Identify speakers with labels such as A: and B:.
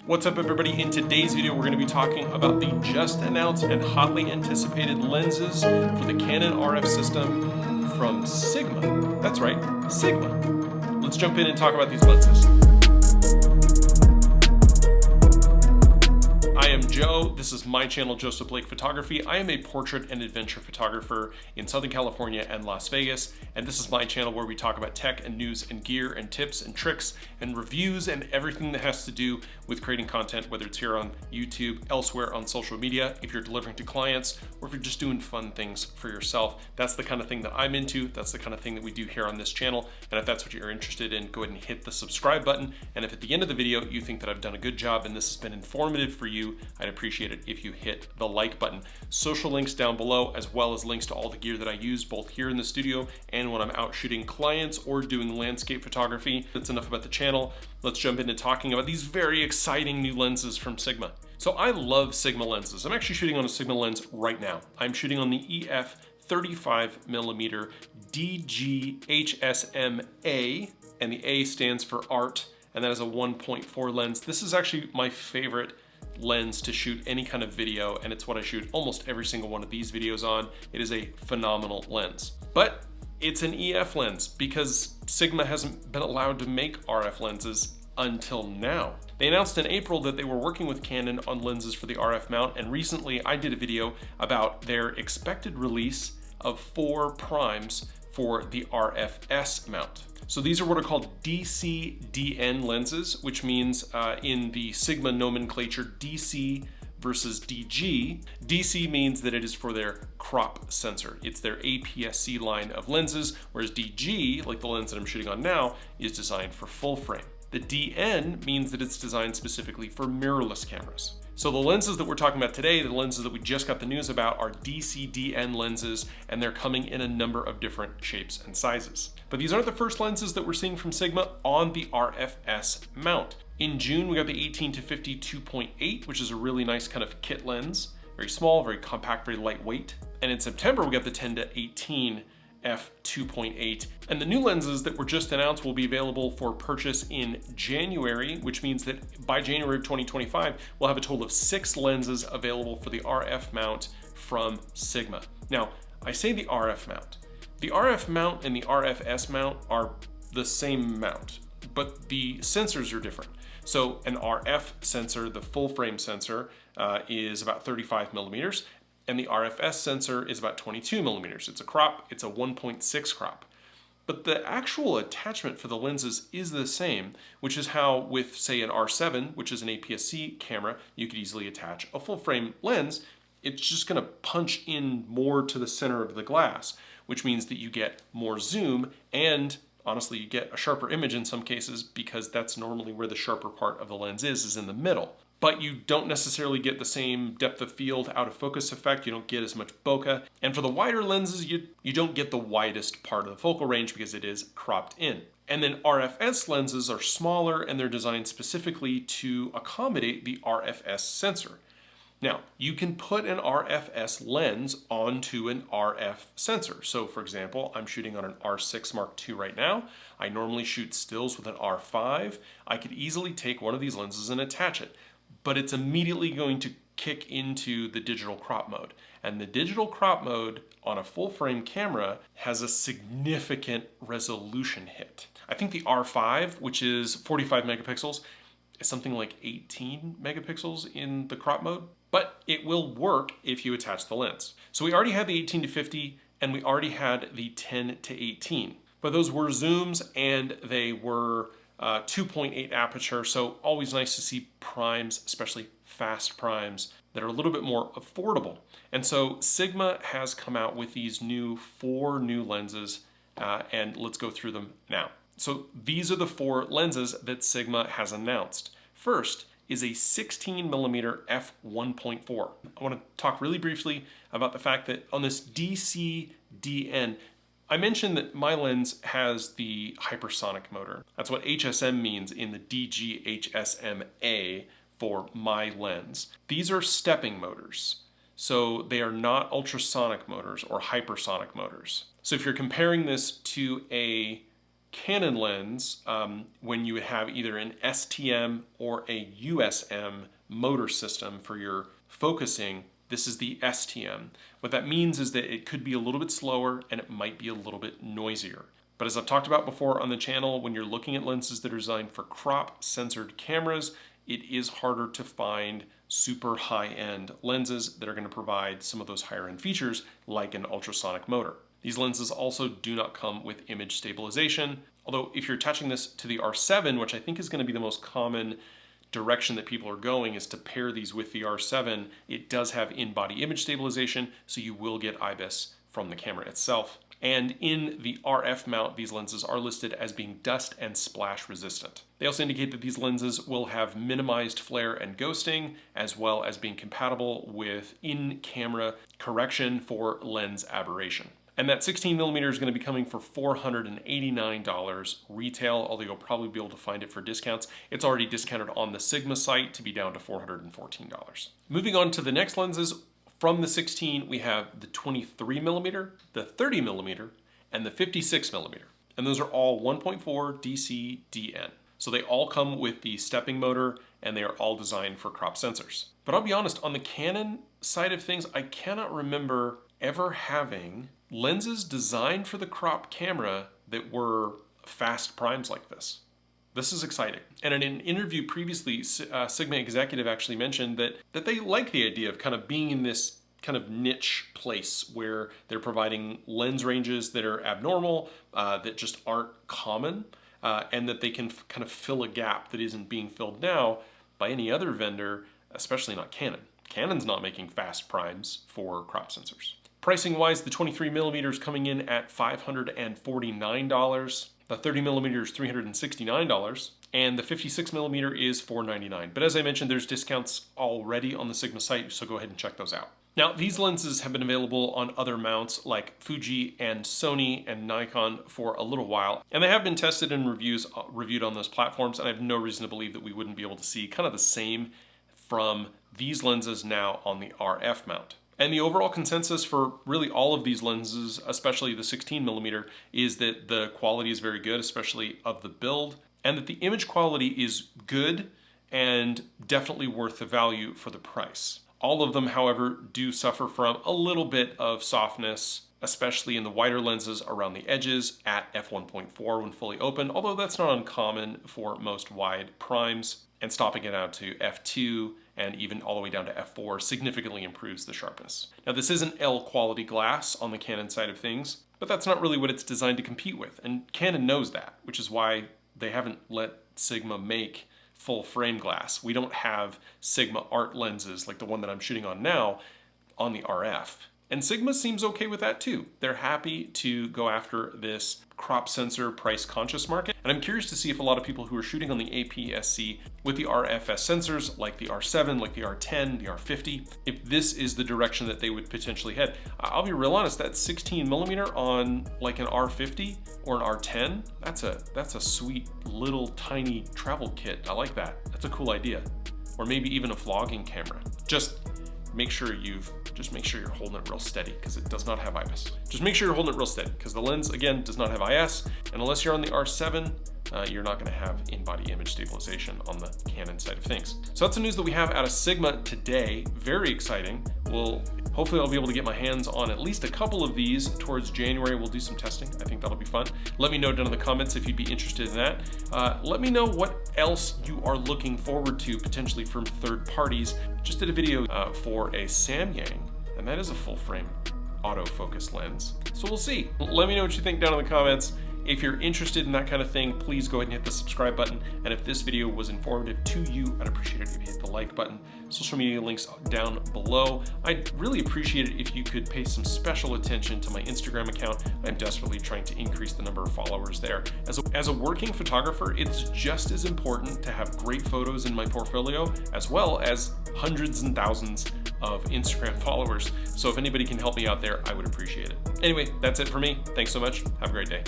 A: What's up, everybody? In today's video, we're going to be talking about the just announced and hotly anticipated lenses for the Canon RF system from Sigma. That's right, Sigma. Let's jump in and talk about these lenses. I am Joe. This is my channel, Joseph Blake Photography. I am a portrait and adventure photographer in Southern California and Las Vegas, and this is my channel where we talk about tech and news and gear and tips and tricks and reviews and everything that has to do with creating content, whether it's here on YouTube, elsewhere on social media, if you're delivering to clients, or if you're just doing fun things for yourself. That's the kind of thing that I'm into. That's the kind of thing that we do here on this channel. And if that's what you're interested in, go ahead and hit the subscribe button. And if at the end of the video you think that I've done a good job and this has been informative for you, I'd appreciate it if you hit the like button. Social links down below, as well as links to all the gear that I use both here in the studio and when I'm out shooting clients or doing landscape photography. That's enough about the channel. Let's jump into talking about these very exciting new lenses from Sigma. So I love Sigma lenses. I'm actually shooting on a Sigma lens right now. I'm shooting on the EF 35mm DG-HSM-A, and the A stands for art, and that is a 1.4 lens. This is actually my favorite lens to shoot any kind of video, and it's what I shoot almost every single one of these videos on. It is a phenomenal lens. But it's an EF lens because Sigma hasn't been allowed to make RF lenses until now. They announced in April that they were working with Canon on lenses for the RF mount, and recently I did a video about their expected release of 4 primes for the RFS mount. So these are what are called DC-DN lenses, which means in the Sigma nomenclature, DC versus DG. DC means that it is for their crop sensor. It's their APS-C line of lenses, whereas DG, like the lens that I'm shooting on now, is designed for full frame. The DN means that it's designed specifically for mirrorless cameras. So the lenses that we're talking about today, the lenses that we just got the news about, are DC-DN lenses, and they're coming in a number of different shapes and sizes. But these aren't the first lenses that we're seeing from Sigma on the RFS mount. In June, we got the 18-50 2.8, which is a really nice kind of kit lens. Very small, very compact, very lightweight. And in September, we got the 10-18 f2.8, and the new lenses that were just announced will be available for purchase in January, which means that by January of 2025 we'll have a total of 6 lenses available for the RF mount from Sigma. Now, I say the RF mount. The RF mount and the RFS mount are the same mount, but the sensors are different. So an RF sensor, the full frame sensor, is about 35mm, and the RFS sensor is about 22mm. It's a crop, it's a 1.6 crop. But the actual attachment for the lenses is the same, which is how with, say, an R7, which is an APS-C camera, you could easily attach a full frame lens. It's just gonna punch in more to the center of the glass, which means that you get more zoom, and honestly, you get a sharper image in some cases, because that's normally where the sharper part of the lens is in the middle. But you don't necessarily get the same depth of field out of focus effect. You don't get as much bokeh. And for the wider lenses, you don't get the widest part of the focal range because it is cropped in. And then RFS lenses are smaller, and they're designed specifically to accommodate the RFS sensor. Now, you can put an RFS lens onto an RF sensor. So for example, I'm shooting on an R6 Mark II right now. I normally shoot stills with an R5. I could easily take one of these lenses and attach it, but it's immediately going to kick into the digital crop mode. And the digital crop mode on a full frame camera has a significant resolution hit. I think the R5, which is 45 megapixels, is something like 18 megapixels in the crop mode, but it will work if you attach the lens. So we already had the 18-50, and we already had the 10-18, but those were zooms, and they were 2.8 aperture, so always nice to see primes, especially fast primes, that are a little bit more affordable. And so Sigma has come out with these 4 new lenses, and let's go through them now. So these are the 4 lenses that Sigma has announced. First is a 16mm f1.4. I want to talk really briefly about the fact that on this DC-DN, I mentioned that my lens has the hypersonic motor. That's what HSM means in the DG-HSM-A for my lens. These are stepping motors, so they are not ultrasonic motors or hypersonic motors. So if you're comparing this to a Canon lens, when you have either an STM or a USM motor system for your focusing, this is the STM. What that means is that it could be a little bit slower and it might be a little bit noisier. But as I've talked about before on the channel, when you're looking at lenses that are designed for crop censored cameras, it is harder to find super high-end lenses that are going to provide some of those higher end features like an ultrasonic motor. These lenses also do not come with image stabilization, although if you're attaching this to the R7, which I think is going to be the most common direction that people are going, is to pair these with the R7, it does have in-body image stabilization, so you will get IBIS from the camera itself. And in the RF mount, these lenses are listed as being dust and splash resistant. They also indicate that these lenses will have minimized flare and ghosting, as well as being compatible with in-camera correction for lens aberration. And that 16mm is going to be coming for $489 retail, although you'll probably be able to find it for discounts. It's already discounted on the Sigma site to be down to $414. Moving on to the next lenses, from the 16, we have the 23mm, the 30mm, and the 56mm. And those are all 1.4 DC DN. So they all come with the stepping motor and they are all designed for crop sensors. But I'll be honest, on the Canon side of things, I cannot remember ever having lenses designed for the crop camera that were fast primes like this. This is exciting. And in an interview previously, Sigma executive actually mentioned that they like the idea of kind of being in this kind of niche place where they're providing lens ranges that are abnormal, that just aren't common, and that they can kind of fill a gap that isn't being filled now by any other vendor, especially not Canon. Canon's not making fast primes for crop sensors. Pricing wise, the 23mm is coming in at $549. The 30mm is $369, and the 56mm is $499. But as I mentioned, there's discounts already on the Sigma site, so go ahead and check those out. Now, these lenses have been available on other mounts like Fuji and Sony and Nikon for a little while, and they have been tested and reviewed on those platforms, and I have no reason to believe that we wouldn't be able to see kind of the same from these lenses now on the RF mount. And the overall consensus for really all of these lenses, especially the 16mm, is that the quality is very good, especially of the build, and that the image quality is good and definitely worth the value for the price. All of them, however, do suffer from a little bit of softness, especially in the wider lenses around the edges at f1.4 when fully open, although that's not uncommon for most wide primes, and stopping it out to f2 and even all the way down to f4 significantly improves the sharpness. Now, this is an L quality glass on the Canon side of things, but that's not really what it's designed to compete with, and Canon knows that, which is why they haven't let Sigma make full frame glass. We don't have Sigma art lenses like the one that I'm shooting on now on the RF. And Sigma seems okay with that too. They're happy to go after this crop sensor price conscious market. And I'm curious to see if a lot of people who are shooting on the APS-C with the RFS sensors like the R7, like the R10, the R50, if this is the direction that they would potentially head. I'll be real honest, that 16mm on like an R50 or an R10, that's a sweet little tiny travel kit. I like that. That's a cool idea. Or maybe even a vlogging camera. Just make sure you're holding it real steady because it does not have IBIS. Just make sure you're holding it real steady because the lens, again, does not have IS, and unless you're on the R7, you're not gonna have in-body image stabilization on the Canon side of things. So that's the news that we have out of Sigma today. Very exciting. Hopefully I'll be able to get my hands on at least a couple of these towards January. We'll do some testing. I think that'll be fun. Let me know down in the comments if you'd be interested in that. Let me know what else you are looking forward to potentially from third parties. Just did a video for a Samyang, and that is a full frame autofocus lens. So we'll see. Let me know what you think down in the comments. If you're interested in that kind of thing, please go ahead and hit the subscribe button. And if this video was informative to you, I'd appreciate it if you hit the like button. Social media links down below. I'd really appreciate it if you could pay some special attention to my Instagram account. I'm desperately trying to increase the number of followers there. As a working photographer, it's just as important to have great photos in my portfolio, as well as hundreds and thousands of Instagram followers. So if anybody can help me out there, I would appreciate it. Anyway, that's it for me. Thanks so much. Have a great day.